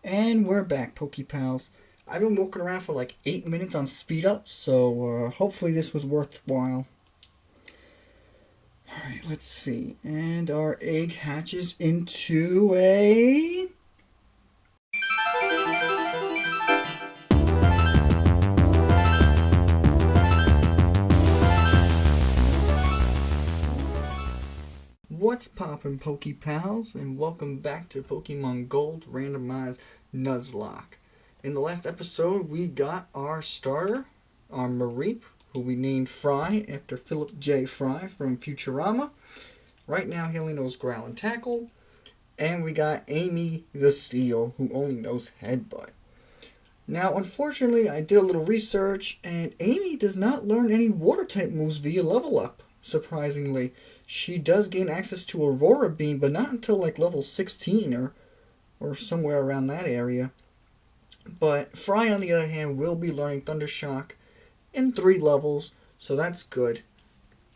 And we're back, Pokepals. I've been walking around for like 8 minutes on speed up, so hopefully this was worthwhile. Alright, let's see. And our egg hatches into a... What's poppin', Pokepals, and welcome back to Pokemon Gold Randomized Nuzlocke. In the last episode, we got our starter, our Mareep, who we named Fry after Philip J. Fry from Futurama. Right now, he only knows Growl and Tackle. And we got Amy the Seal, who only knows Headbutt. Now, unfortunately, I did a little research, and Amy does not learn any Water-type moves via level up, surprisingly. She does gain access to Aurora Beam, but not until like level 16 or somewhere around that area. But Fry, on the other hand, will be learning Thunder Shock in 3 levels, so that's good.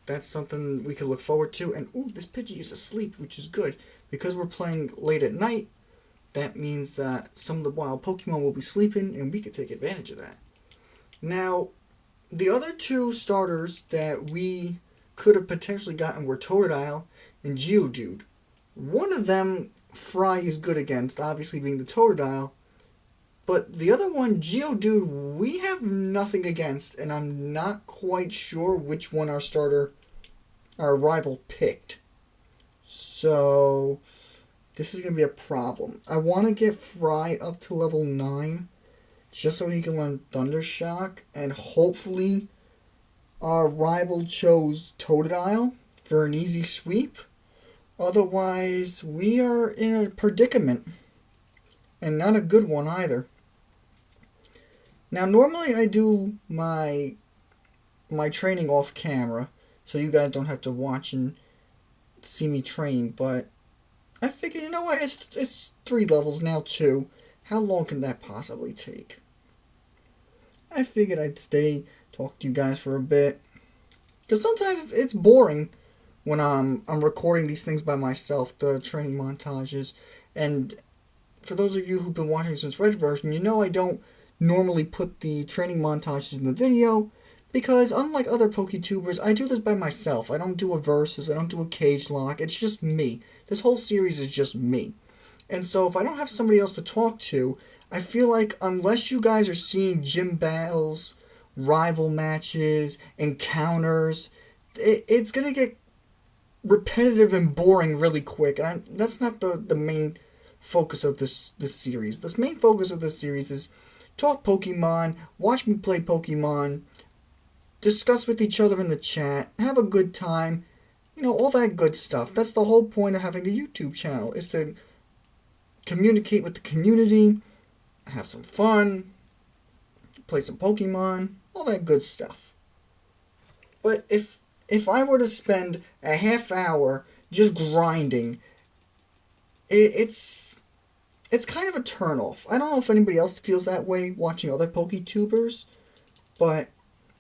That's something we can look forward to. And ooh, this Pidgey is asleep, which is good. Because we're playing late at night, that means that some of the wild Pokemon will be sleeping, and we can take advantage of that. Now, the other 2 starters that we could have potentially gotten were Totodile and Geodude. One of them, Fry is good against, obviously being the Totodile. But the other one, Geodude, we have nothing against, and I'm not quite sure which one our rival picked. So, this is going to be a problem. I want to get Fry up to level 9, just so he can learn Thunder Shock, and hopefully our rival chose Totodile for an easy sweep. Otherwise, we are in a predicament. And not a good one either. Now, normally I do my training off camera, so you guys don't have to watch and see me train. But I figured, you know what, it's 3 levels, now 2. How long can that possibly take? I figured I'd stay, talk to you guys for a bit. Because sometimes it's boring when I'm recording these things by myself, the training montages. And for those of you who've been watching since Red version, you know I don't normally put the training montages in the video. Because unlike other PokeTubers, I do this by myself. I don't do a versus, I don't do a cage lock. It's just me. This whole series is just me. And so if I don't have somebody else to talk to, I feel like unless you guys are seeing gym battles, rival matches, encounters, it's going to get repetitive and boring really quick. And that's not the main focus of this series. This main focus of this series is talk Pokemon, watch me play Pokemon, discuss with each other in the chat, have a good time, you know, all that good stuff. That's the whole point of having a YouTube channel, is to communicate with the community, have some fun, play some Pokemon, all that good stuff. But if I were to spend a half hour just grinding, it's kind of a turnoff. I don't know if anybody else feels that way watching other PokeTubers, but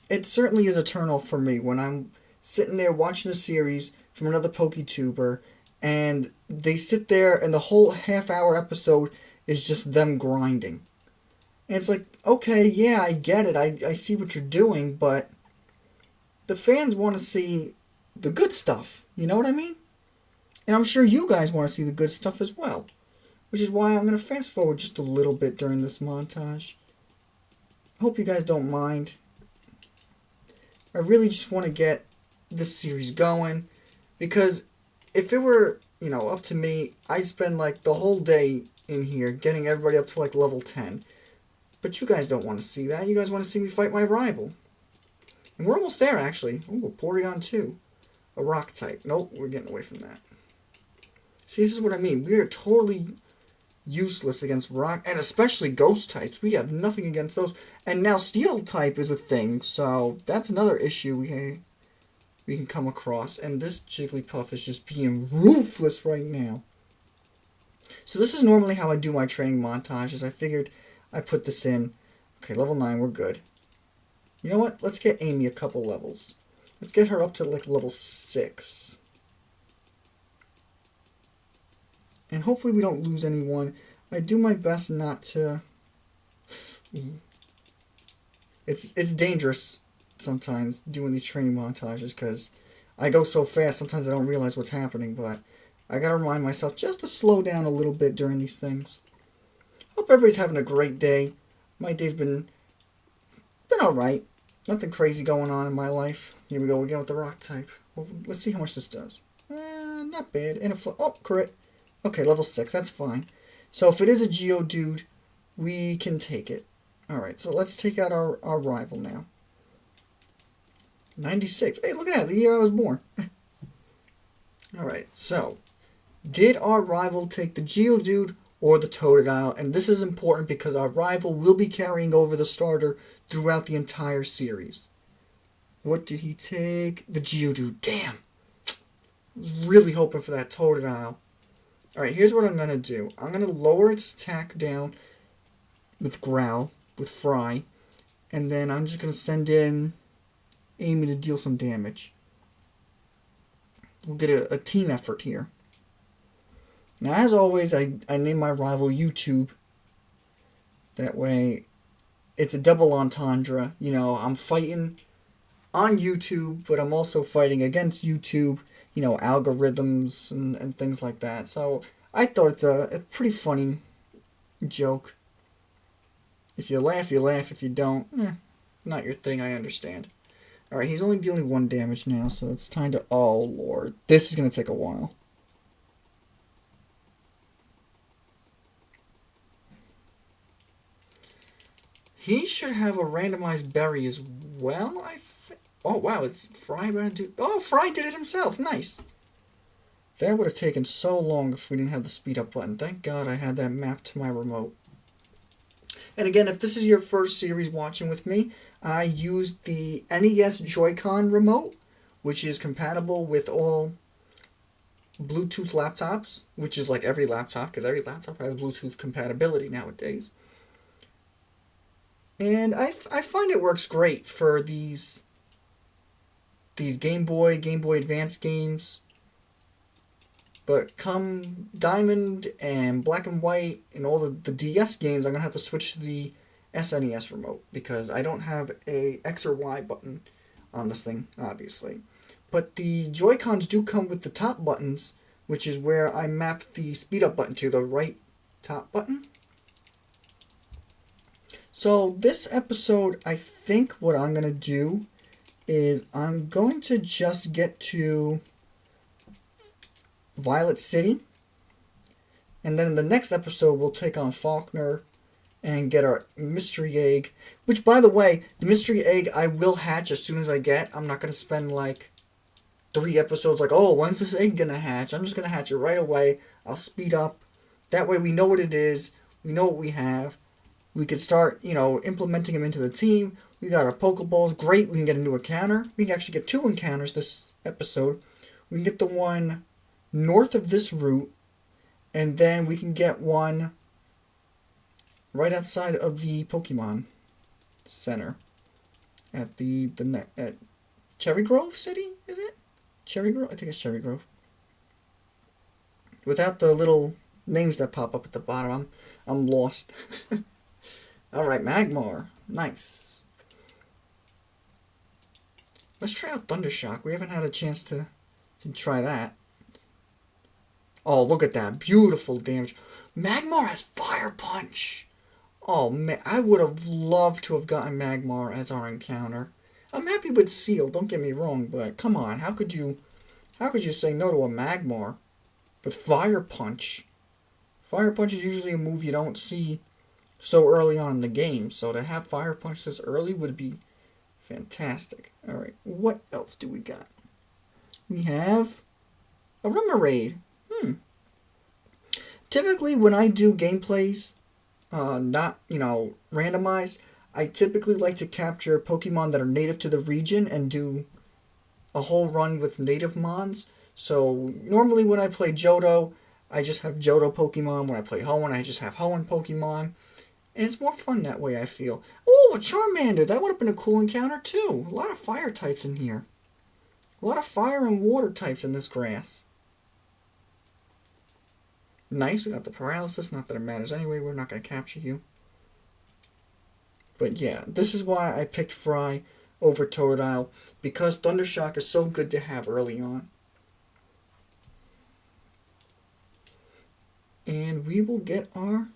it certainly is a turnoff for me when I'm sitting there watching a series from another PokeTuber, and they sit there and the whole half-hour episode is just them grinding. And it's like, okay, yeah, I get it. I see what you're doing, but the fans want to see the good stuff. You know what I mean? And I'm sure you guys want to see the good stuff as well. Which is why I'm going to fast forward just a little bit during this montage. I hope you guys don't mind. I really just want to get this series going. Because if it were, you know, up to me, I'd spend like the whole day in here getting everybody up to like level 10. But you guys don't want to see that. You guys want to see me fight my rival. And we're almost there, actually. Ooh, a Porygon 2. A rock type. Nope, we're getting away from that. See, this is what I mean. We are totally useless against rock, and especially ghost types. We have nothing against those. And now steel type is a thing, so that's another issue we can come across. And this Jigglypuff is just being ruthless right now. So this is normally how I do my training montages. I figured I put this in. Okay, level 9, we're good. You know what? Let's get Amy a couple levels. Let's get her up to like level 6. And hopefully we don't lose anyone. I do my best not to... It's dangerous sometimes doing these training montages because I go so fast sometimes I don't realize what's happening, but I gotta remind myself just to slow down a little bit during these things. Hope everybody's having a great day. My day's been alright. Nothing crazy going on in my life. Here we go again with the rock type. Well, let's see how much this does. Not bad. And oh, crit. Okay, level 6. That's fine. So if it is a Geodude, we can take it. Alright, so let's take out our rival now. 96. Hey, look at that. The year I was born. Alright, so did our rival take the Geodude or the Totodile? And this is important because our rival will be carrying over the starter throughout the entire series. What did he take? The Geodude. Damn. Really hoping for that Totodile. Alright, here's what I'm going to do. I'm going to lower its attack down with Growl, with Fry. And then I'm just going to send in Amy to deal some damage. We'll get a team effort here. Now, as always, I name my rival YouTube. That way, it's a double entendre. You know, I'm fighting on YouTube, but I'm also fighting against YouTube, you know, algorithms and things like that. So, I thought it's a pretty funny joke. If you laugh, you laugh. If you don't, not your thing, I understand. Alright, he's only dealing 1 damage now, so it's time to... Oh, Lord. This is going to take a while. He should have a randomized berry as well, I think. Oh, wow, it's Fry going to do... Oh, Fry did it himself. Nice. That would have taken so long if we didn't have the speed up button. Thank God I had that mapped to my remote. And again, if this is your first series watching with me, I used the NES Joy-Con remote, which is compatible with all Bluetooth laptops, which is like every laptop, because every laptop has Bluetooth compatibility nowadays. And I find it works great for these Game Boy Advance games. But come Diamond and Black and White and all the DS games, I'm going to have to switch to the SNES remote because I don't have a X or Y button on this thing, obviously. But the Joy-Cons do come with the top buttons, which is where I map the speed up button to, the right top button. So this episode, I think what I'm going to do is I'm going to just get to Violet City, and then in the next episode we'll take on Faulkner and get our mystery egg, which, by the way, the mystery egg I will hatch as soon as I get. I'm not going to spend like 3 episodes like, oh, when's this egg going to hatch? I'm just going to hatch it right away. I'll speed up. That way we know what it is. We know what we have. We could start, you know, implementing them into the team. We got our Pokeballs. Great, we can get a new encounter. We can actually get 2 encounters this episode. We can get the one north of this route, and then we can get one right outside of the Pokemon Center at at Cherry Grove City, is it? Cherry Grove? I think it's Cherry Grove. Without the little names that pop up at the bottom, I'm lost. Alright, Magmar. Nice. Let's try out Thundershock. We haven't had a chance to try that. Oh, look at that. Beautiful damage. Magmar has Fire Punch. Oh, man. I would have loved to have gotten Magmar as our encounter. I'm happy with Seal, don't get me wrong, but come on. How could you say no to a Magmar with Fire Punch? Fire Punch is usually a move you don't see so early on in the game, so to have Fire Punch this early would be fantastic. Alright, what else do we got? We have a Remoraid. Typically, when I do gameplays, not, you know, randomized, I typically like to capture Pokemon that are native to the region and do a whole run with native mons. So, normally when I play Johto, I just have Johto Pokemon. When I play Hoenn, I just have Hoenn Pokemon. And it's more fun that way, I feel. Oh, a Charmander! That would have been a cool encounter, too. A lot of fire types in here. A lot of fire and water types in this grass. Nice, we got the paralysis. Not that it matters anyway, we're not going to capture you. But yeah, this is why I picked Fry over Totodile, because Thundershock is so good to have early on. And we will get our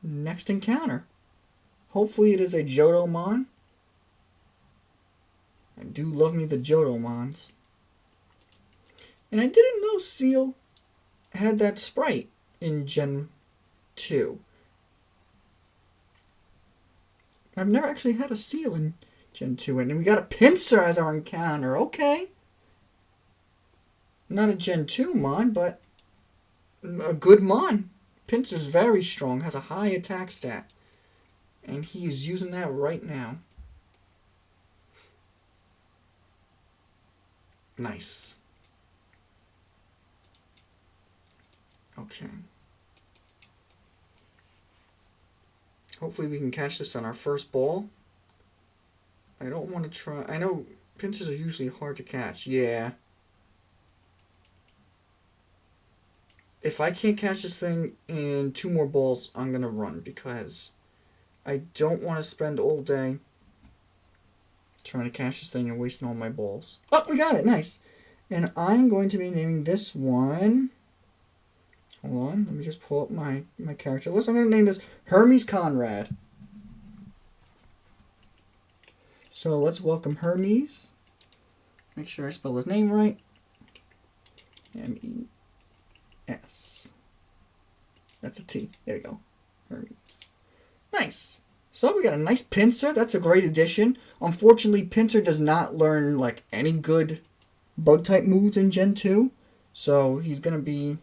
next encounter. Hopefully it is a Johtomon. I do love me the Johtomons. And I didn't know Seal had that sprite in Gen 2. I've never actually had a Seal in Gen 2. And we got a Pinsir as our encounter. Okay. Not a Gen 2 Mon, but a good Mon. Pinsir's very strong, has a high attack stat. And he is using that right now. Nice. Okay. Hopefully we can catch this on our first ball. I don't want to try... I know Pinsers are usually hard to catch. Yeah. If I can't catch this thing in 2 more balls, I'm going to run, because I don't want to spend all day trying to catch this thing and wasting all my balls. Oh, we got it. Nice. And I'm going to be naming this one... Hold on. Let me just pull up my character list. I'm going to name this Hermes Conrad. So let's welcome Hermes. Make sure I spell his name right. M-E-S. That's a T. There you go. Hermes. Nice. So we got a nice Pinsir. That's a great addition. Unfortunately, Pinsir does not learn like any good bug type moves in Gen 2. So he's going to be,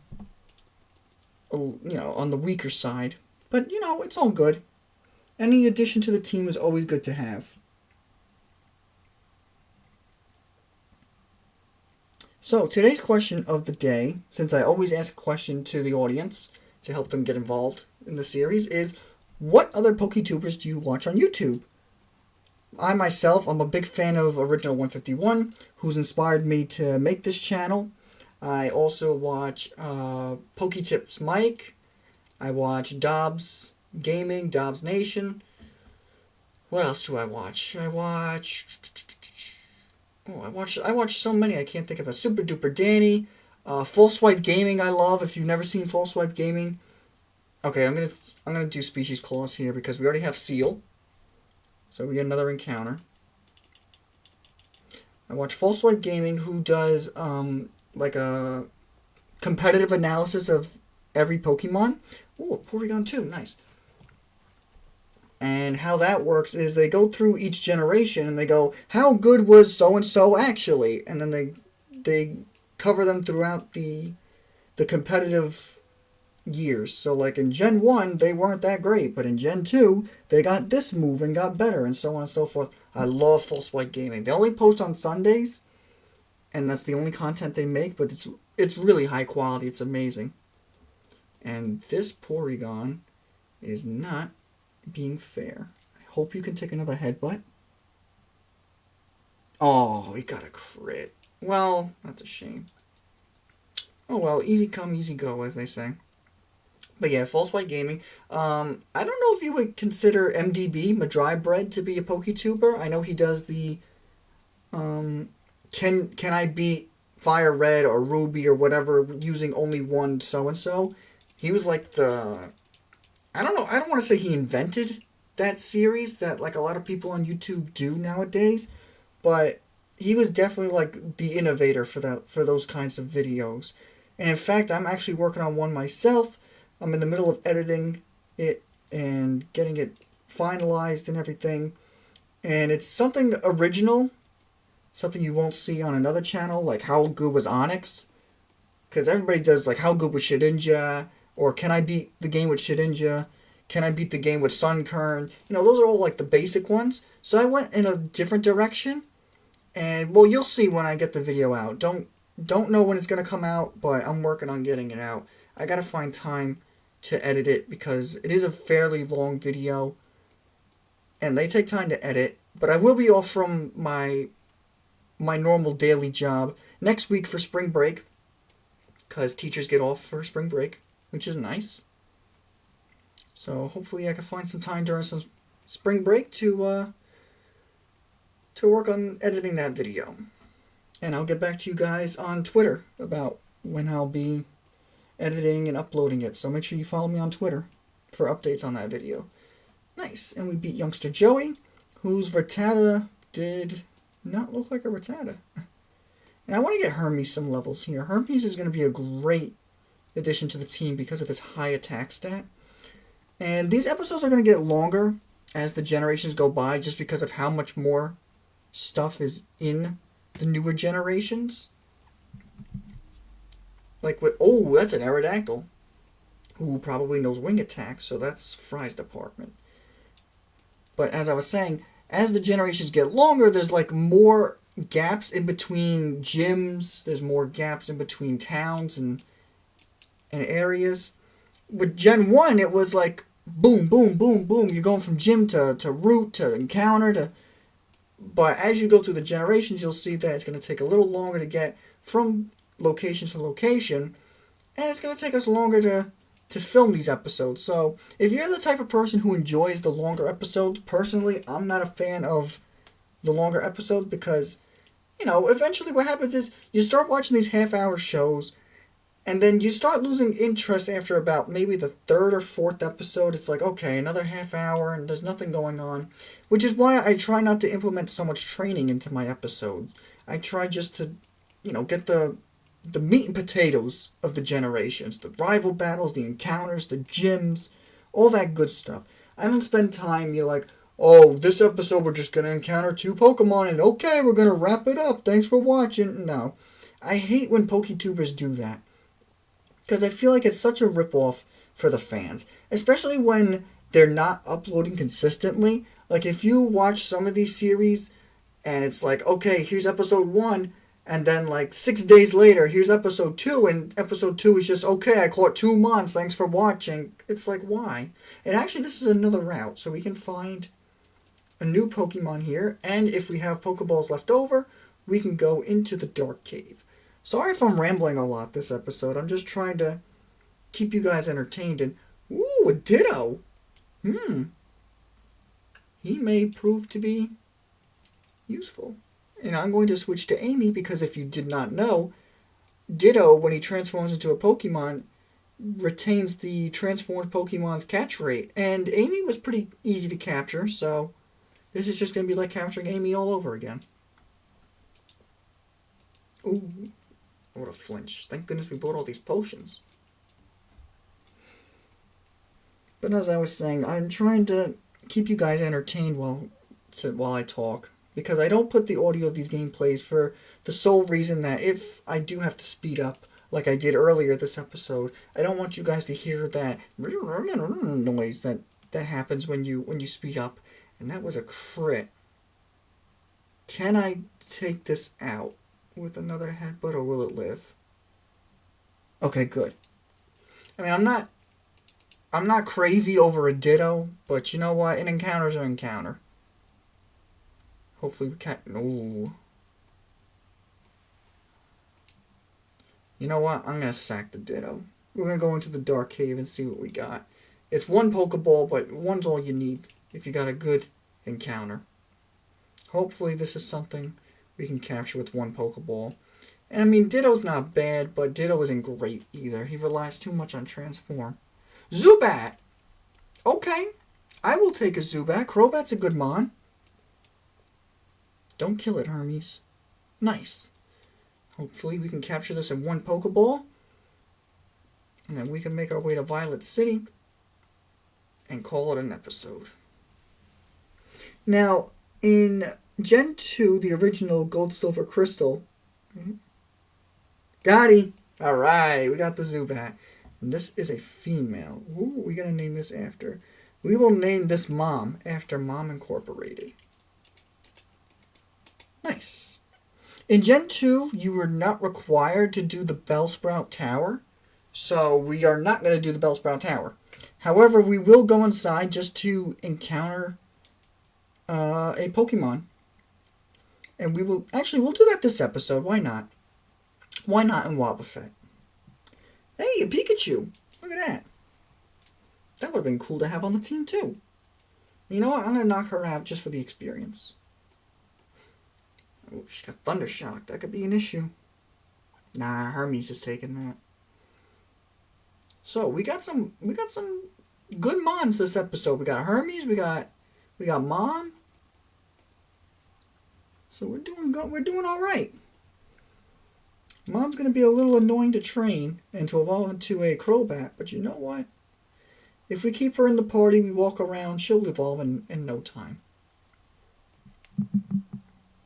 you know, on the weaker side. But, you know, it's all good. Any addition to the team is always good to have. So, today's question of the day, since I always ask a question to the audience to help them get involved in the series, is what other PokeTubers do you watch on YouTube? I myself, I'm a big fan of Original 151, who's inspired me to make this channel. I also watch PokeTips Mike. I watch Dobbs Gaming, Dobbs Nation. What else do I watch? I watch so many I can't think of. A Super Duper Danny, Full Swipe Gaming I love. If you've never seen Full Swipe Gaming, okay, I'm gonna do Species Clause here because we already have Seal, so we get another encounter. I watch Full Swipe Gaming, who does like a competitive analysis of every Pokemon. Oh, Porygon 2, nice. And how that works is they go through each generation and they go, how good was so-and-so actually? And then they cover them throughout the competitive years. So like in Gen 1, they weren't that great. But in Gen 2, they got this move and got better and so on and so forth. I love Full Swipe Gaming. They only post on Sundays. And that's the only content they make. But it's really high quality. It's amazing. And this Porygon is not being fair. I hope you can take another headbutt. Oh, he got a crit. Well, that's a shame. Oh well, easy come, easy go, as they say. But yeah, Full Swipe Gaming. I don't know if you would consider MDB, Madrybread, to be a PokeTuber. I know he does the can I beat Fire Red or Ruby or whatever using only one so-and-so. He was like the... I don't know, I don't want to say he invented that series that like a lot of people on YouTube do nowadays, but he was definitely like the innovator for those kinds of videos. And in fact, I'm actually working on one myself. I'm in the middle of editing it and getting it finalized and everything. And it's something original, something you won't see on another channel, like how good was Onyx? Because everybody does like how good was Shedinja, or can I beat the game with Shedinja? Can I beat the game with Sunkern? You know, those are all like the basic ones. So I went in a different direction. And, well, you'll see when I get the video out. Don't know when it's going to come out, but I'm working on getting it out. I got to find time to edit it because it is a fairly long video. And they take time to edit. But I will be off from my normal daily job next week for spring break. Because teachers get off for spring break. which is nice. So hopefully I can find some time during some spring break to work on editing that video. And I'll get back to you guys on Twitter about when I'll be editing and uploading it. So make sure you follow me on Twitter for updates on that video. Nice. And we beat youngster Joey, whose Rattata did not look like a Rattata. And I want to get Hermes some levels here. Hermes is going to be a great addition to the team because of his high attack stat. And these episodes are going to get longer as the generations go by just because of how much more stuff is in the newer generations. Like with, oh, that's an Aerodactyl, who probably knows wing attack, so that's Fry's department. But as I was saying, as the generations get longer, there's like more gaps in between gyms, there's more gaps in between towns and areas. With Gen 1, it was like boom, boom, boom, boom. You're going from gym to route to encounter to... But as you go through the generations, you'll see that it's going to take a little longer to get from location to location, and it's going to take us longer to film these episodes. So if you're the type of person who enjoys the longer episodes, personally, I'm not a fan of the longer episodes because, you know, eventually what happens is you start watching these half-hour shows, and then you start losing interest after about maybe the third or fourth episode. It's like, okay, another half hour and there's nothing going on. Which is why I try not to implement so much training into my episodes. I try just to, you know, get the meat and potatoes of the generations. The rival battles, the encounters, the gyms, all that good stuff. I don't spend time, you're like, oh, this episode we're just going to encounter 2 Pokemon and okay, we're going to wrap it up. Thanks for watching. No. I hate when PokeTubers do that. Because I feel like it's such a ripoff for the fans. Especially when they're not uploading consistently. Like, if you watch some of these series, and it's like, okay, here's episode 1, and then, like, 6 days later, here's episode 2, and episode 2 is just, okay, I caught 2 months, thanks for watching. It's like, why? And actually, this is another route, so we can find a new Pokemon here, and if we have Pokeballs left over, we can go into the Dark Cave. Sorry if I'm rambling a lot this episode. I'm just trying to keep you guys entertained. And, ooh, a Ditto. He may prove to be useful. And I'm going to switch to Amy because if you did not know, Ditto, when he transforms into a Pokemon, retains the transformed Pokemon's catch rate. And Amy was pretty easy to capture, so this is just going to be like capturing Amy all over again. Ooh. What a flinch. Thank goodness we bought all these potions. But as I was saying, I'm trying to keep you guys entertained while I talk. Because I don't put the audio of these gameplays for the sole reason that if I do have to speed up, like I did earlier this episode, I don't want you guys to hear that noise that happens when you speed up. And that was a crit. Can I take this out with another headbutt, or will it live? Okay, good. I mean, I'm not crazy over a Ditto, but you know what? An encounter's an encounter. Hopefully we can't... No. You know what? I'm going to sack the Ditto. We're going to go into the Dark Cave and see what we got. It's 1 Pokeball, but 1's all you need if you got a good encounter. Hopefully this is something we can capture with 1 Pokeball. And I mean, Ditto's not bad, but Ditto isn't great either. He relies too much on Transform. Zubat! Okay, I will take a Zubat. Crobat's a good mon. Don't kill it, Hermes. Nice. Hopefully we can capture this in 1 Pokeball. And then we can make our way to Violet City and call it an episode. Now, in Gen 2, the original Gold, Silver, Crystal. Got him! Alright, we got the Zubat. And this is a female. Ooh, we're going to name this after. We will name this Mom after Mom Incorporated. Nice. In Gen 2, you were not required to do the Bellsprout Tower. So we are not going to do the Bellsprout Tower. However, we will go inside just to encounter a Pokemon. And we'll do that this episode. Why not? Why not in Wobbuffet? Hey, a Pikachu. Look at that. That would have been cool to have on the team too. You know what? I'm going to knock her out just for the experience. Oh, she got Thunder Shock. That could be an issue. Nah, Hermes is taking that. So we got some good mons this episode. We got Hermes, we got Mom. So we're doing all right. Mom's gonna be a little annoying to train and to evolve into a Crobat, but you know what? If we keep her in the party, we walk around, she'll evolve in no time.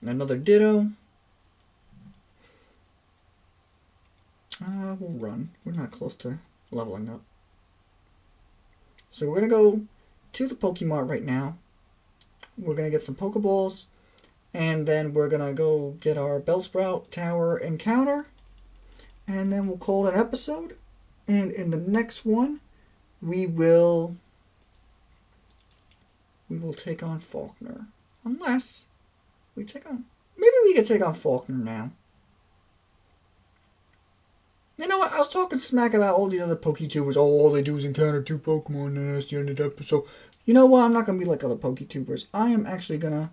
Another Ditto. We'll run. We're not close to leveling up. So we're going to go to the Pokemart right now. We're going to get some Pokeballs. And then we're going to go get our Bellsprout Tower encounter. And then we'll call it an episode. And in the next one, we will take on Faulkner. Unless we take on... Maybe we can take on Faulkner now. You know what? I was talking smack about all the other PokeTubers. Oh, all they do is encounter 2 Pokemon and that's the end of the episode. You know what? I'm not going to be like other PokeTubers. I am actually going to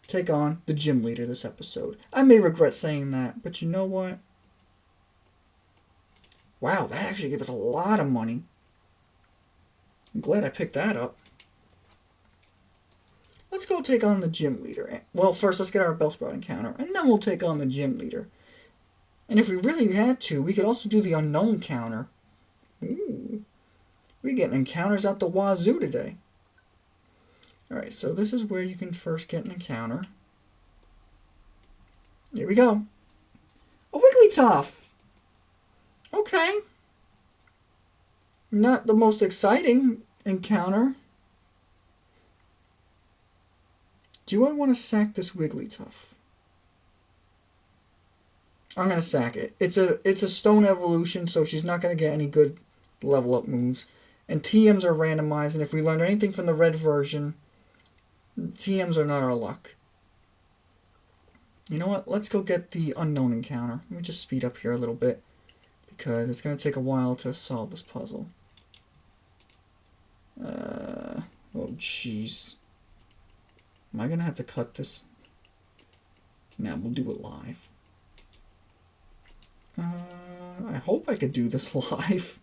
take on the gym leader this episode. I may regret saying that, but you know what? Wow, that actually gave us a lot of money. I'm glad I picked that up. Let's go take on the gym leader. Well, first let's get our Bellsprout encounter, and then we'll take on the gym leader. And if we really had to, we could also do the unknown counter. Ooh. We're getting encounters out the wazoo today. Alright, so this is where you can first get an encounter. Here we go. A Wigglytuff! Okay. Not the most exciting encounter. Do I want to sack this Wigglytuff? I'm going to sack it. It's a stone evolution, so she's not going to get any good level up moves. And TMs are randomized, and if we learned anything from the red version, TMs are not our luck. You know what? Let's go get the unknown encounter. Let me just speed up here a little bit, because it's going to take a while to solve this puzzle. Oh, jeez. Am I going to have to cut this? Nah, we'll do it live. I hope I could do this live.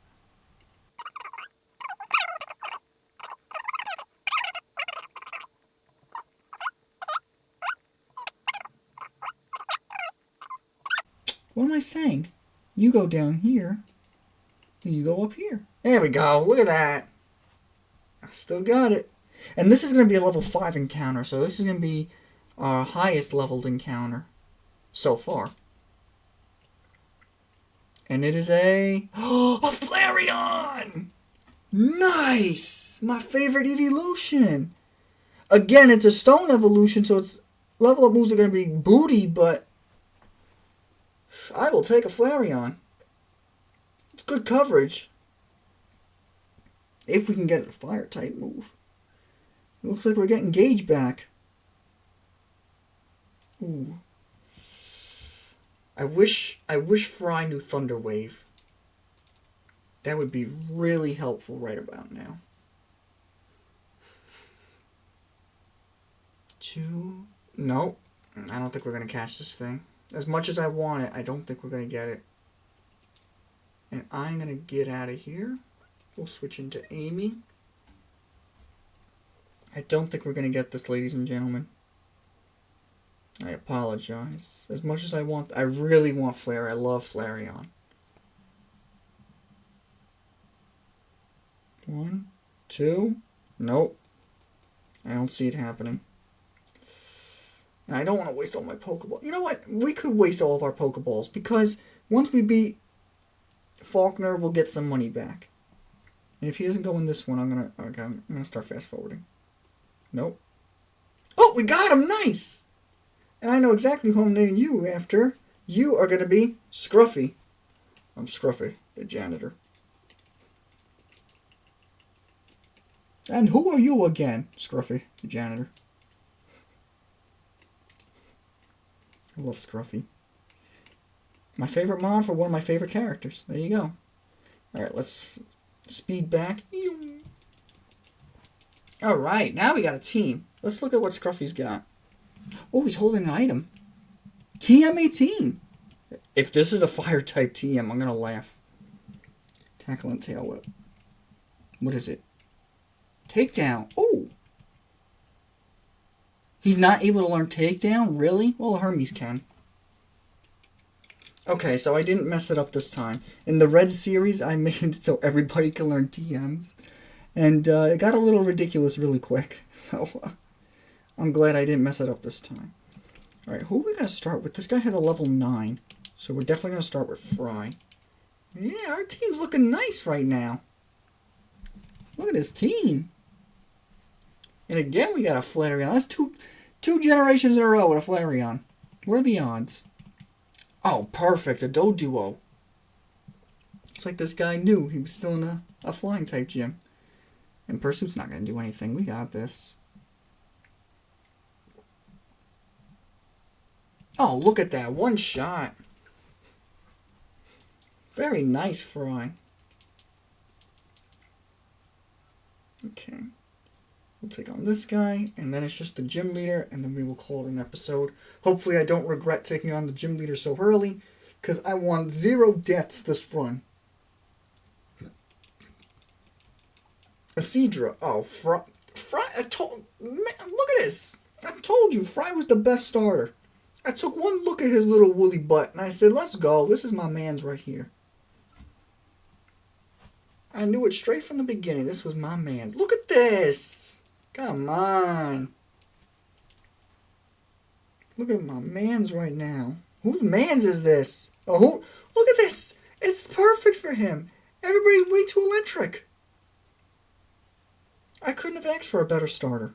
What am I saying? You go down here, and you go up here. There we go. Look at that. I still got it. And this is going to be a level 5 encounter, so this is going to be our highest leveled encounter so far. And it is a Flareon! Nice! My favorite evolution. Again, it's a stone evolution, so its level up moves are going to be booty, but I will take a Flareon. It's good coverage. If we can get a fire type move. It looks like we're getting Gauge back. Ooh. I wish Fry knew Thunder Wave. That would be really helpful right about now. 2. Nope. I don't think we're going to catch this thing. As much as I want it, I don't think we're going to get it. And I'm going to get out of here. We'll switch into Amy. I don't think we're going to get this, ladies and gentlemen. I apologize. As much as I really want Flare. I love Flareon. 1, 2. Nope. I don't see it happening. And I don't want to waste all my Pokeballs. You know what? We could waste all of our Pokeballs, because once we beat Faulkner, we'll get some money back. And if he doesn't go in this one, I'm gonna start fast forwarding. Nope. Oh, we got him! Nice! And I know exactly who I'm naming you after. You are gonna be Scruffy. I'm Scruffy, the janitor. And who are you again? Scruffy, the janitor. I love Scruffy. My favorite mod for one of my favorite characters. There you go. Alright, let's Speed back. Alright, now we got a team. Let's look at what Scruffy's got. Oh, he's holding an item. TM18. If this is a fire type TM, I'm going to laugh. Tackle and tail whip. What is it? Takedown. Oh. He's not able to learn takedown? Really? Well, Hermes can. Okay, so I didn't mess it up this time. In the red series, I made it so everybody can learn TMs. And it got a little ridiculous really quick. So I'm glad I didn't mess it up this time. Alright, who are we going to start with? This guy has a level 9. So we're definitely going to start with Fry. Yeah, our team's looking nice right now. Look at his team. And again, we got a Flareon. That's two generations in a row with a Flareon. What are the odds? Oh, perfect. A Doduo. It's like this guy knew he was still in a flying type gym. And Pursuit's not going to do anything. We got this. Oh, look at that. One shot. Very nice, Fry. Okay. We'll take on this guy, and then it's just the gym leader, and then we will call it an episode. Hopefully I don't regret taking on the gym leader so early, because I want 0 deaths this run. Acidra. Oh, Fry. Man, look at this. I told you, Fry was the best starter. I took one look at his little woolly butt, and I said, let's go. This is my man's right here. I knew it straight from the beginning. This was my man's. Look at this. Come on. Look at my man's right now. Whose man's is this? Oh, look at this. It's perfect for him. Everybody's way too electric. I couldn't have asked for a better starter.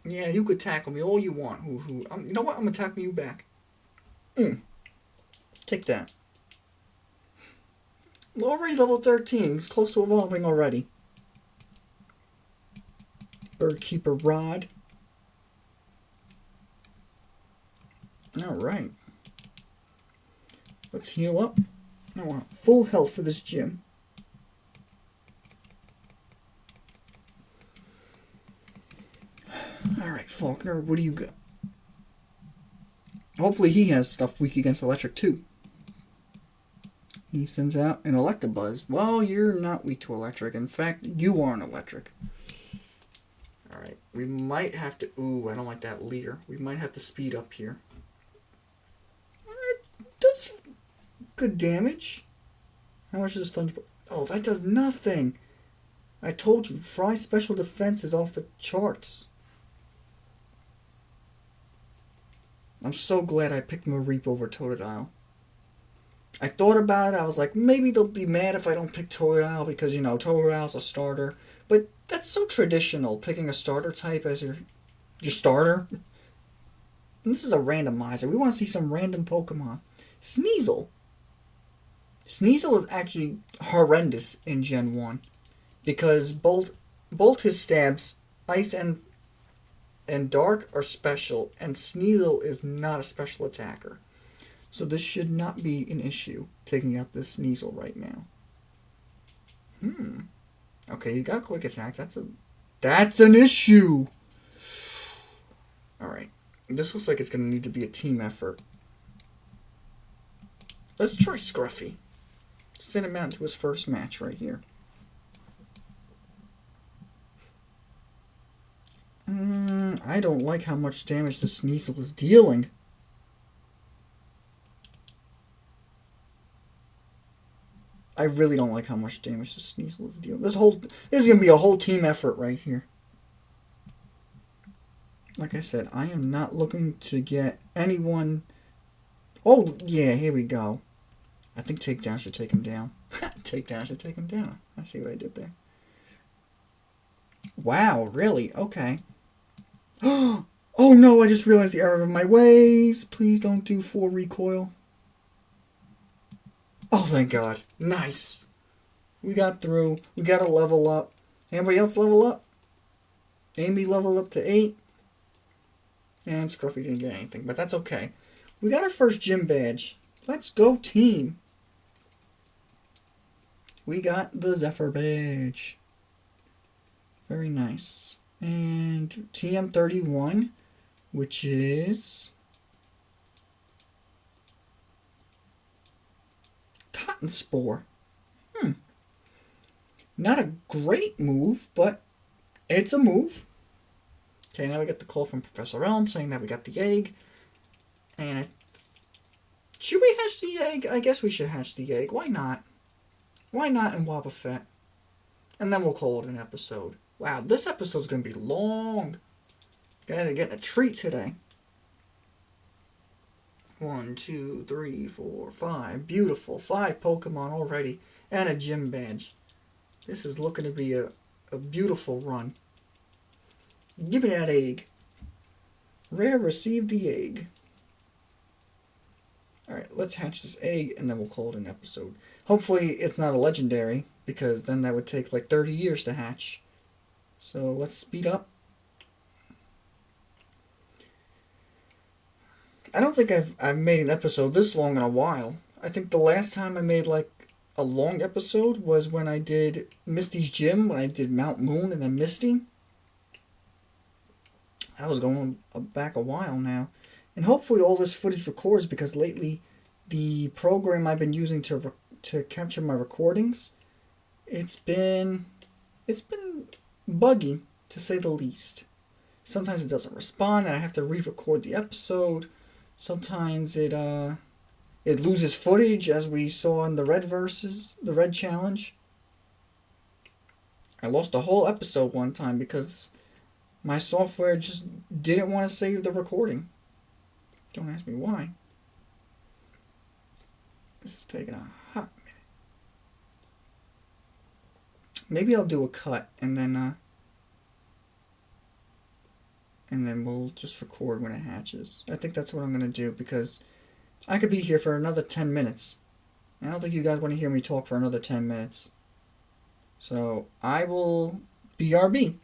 Yeah, you could tackle me all you want. You know what? I'm going to tackle you back. Take that. Already level 13. He's close to evolving already. Birdkeeper Rod. Alright. Let's heal up. I want full health for this gym. Alright, Faulkner, what do you got? Hopefully he has stuff weak against electric too. He sends out an Electabuzz. Well, you're not weak to electric. In fact, you aren't electric. Alright, we might have to... Ooh, I don't like that leer. We might have to speed up here. It does good damage. How much does Thunderbolt... Oh, that does nothing. I told you, Fry's special defense is off the charts. I'm so glad I picked Mareep over Totodile. I thought about it. I was like, maybe they'll be mad if I don't pick Totodile because, you know, Totodile's a starter. But that's so traditional, picking a starter type as your starter. And this is a randomizer. We want to see some random Pokemon. Sneasel. Sneasel is actually horrendous in Gen 1 because both his stabs, Ice and Dark, are special, and Sneasel is not a special attacker. So this should not be an issue, taking out this Sneasel right now. Okay, he got a quick attack. That's an issue! Alright. This looks like it's going to need to be a team effort. Let's try Scruffy. Send him out to his first match right here. I don't like how much damage the Sneasel is dealing. I really don't like how much damage the Sneasel is dealing. This is going to be a whole team effort right here. Like I said, I am not looking to get anyone... Oh, yeah, here we go. I think Takedown should take him down. Takedown should take him down. I see what I did there. Wow, really? Okay. Oh no, I just realized the error of my ways. Please don't do 4 recoil. Oh, thank God. Nice. We got through. We got to level up. Anybody else level up? Amy leveled up to 8. And Scruffy didn't get anything, but that's okay. We got our first gym badge. Let's go, team. We got the Zephyr badge. Very nice. And TM31, which is Cotton Spore. Not a great move, but it's a move. Okay, now we get the call from Professor Elm saying that we got the egg. And should we hatch the egg? I guess we should hatch the egg. Why not? Why not in Wobbuffet? And then we'll call it an episode. Wow, this episode's going to be long. You guys are getting a treat today. 1, 2, 3, 4, 5. Beautiful. 5 Pokemon already. And a gym badge. This is looking to be a beautiful run. Give me that egg. Rare received the egg. Alright, let's hatch this egg and then we'll call it an episode. Hopefully it's not a legendary, because then that would take like 30 years to hatch. So let's speed up. I don't think I've made an episode this long in a while. I think the last time I made like a long episode was when I did Misty's Gym, when I did Mount Moon and then Misty. I was going back a while now. And hopefully all this footage records, because lately the program I've been using to capture my recordings, it's been buggy, to say the least. Sometimes it doesn't respond and I have to re-record the episode. Sometimes it loses footage, as we saw in the Red challenge. I lost a whole episode one time because my software just didn't want to save the recording. Don't ask me why. This is taking a hot minute. Maybe I'll do a cut and then we'll just record when it hatches. I think that's what I'm going to do, because I could be here for another 10 minutes. I don't think you guys want to hear me talk for another 10 minutes. So I will BRB.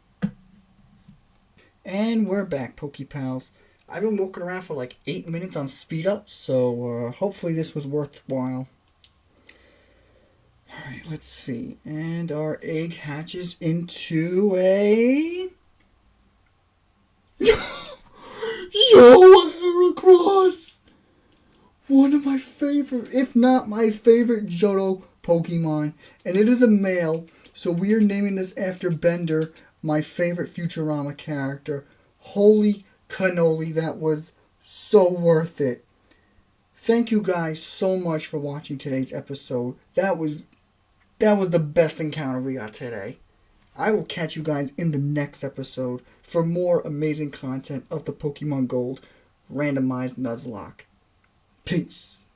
And we're back, PokePals. I've been walking around for like 8 minutes on speed up, so hopefully this was worthwhile. Alright, let's see. And our egg hatches into a... Yo, a Heracross! One of my favorite, if not my favorite Johto Pokemon. And it is a male, so we are naming this after Bender, my favorite Futurama character. Holy cannoli, that was so worth it. Thank you guys so much for watching today's episode. That was the best encounter we got today. I will catch you guys in the next episode for more amazing content of the Pokemon Gold Randomized Nuzlocke. Peace.